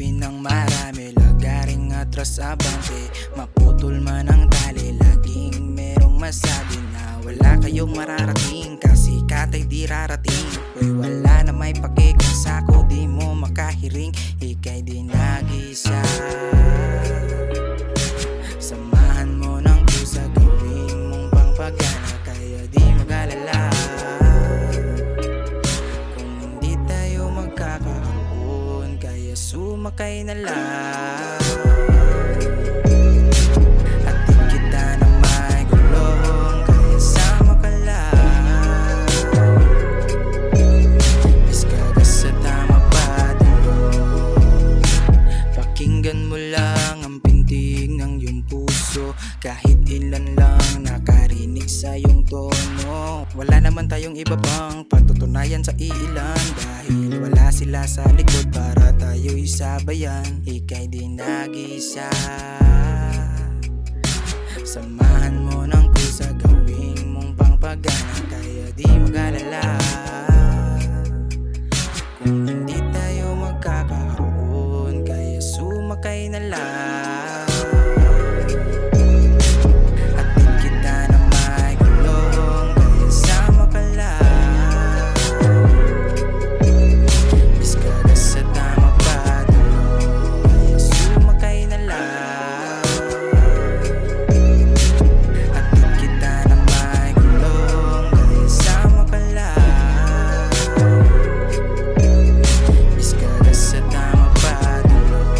Isipin ng marami, lagaring atras abante. Maputol man ang tali, laging merong masabi na wala kayong mararating, kasi katay di rarating. Uy, wala na may pake kung sako di mo makahiring. Ika'y di nag-isa, samahan mo ng pusa, gawin mong pangpagana. Kaya di mag-alala, kung hindi tayo magkakaroon, kaya sumakay na lang. Hatid kita na may gulong, kaya sama ka lang. Iskaga sa tama patulog, pakinggan mo lang ang pintig ng iyong puso. Kahit ilan lang nakarinig sa iyong tono, wala naman tayong iba pang patutunayan sa iilan. Dahil wala sila sa likod para tayo'y sabayan. Ika'y di nag-isa, samahan mo ng pusa, gawin mong pangpagana. Kaya di mag-alala, kung hindi tayo magkakaroon, kaya sumakay na lang. Hatid kita na may gulong, kaya sama ka lang. Iskaga sa tama patulog, kaya sumakay na lang. Hatid kita na may gulong, kaya sama ka lang. Iskaga sa tama patulog.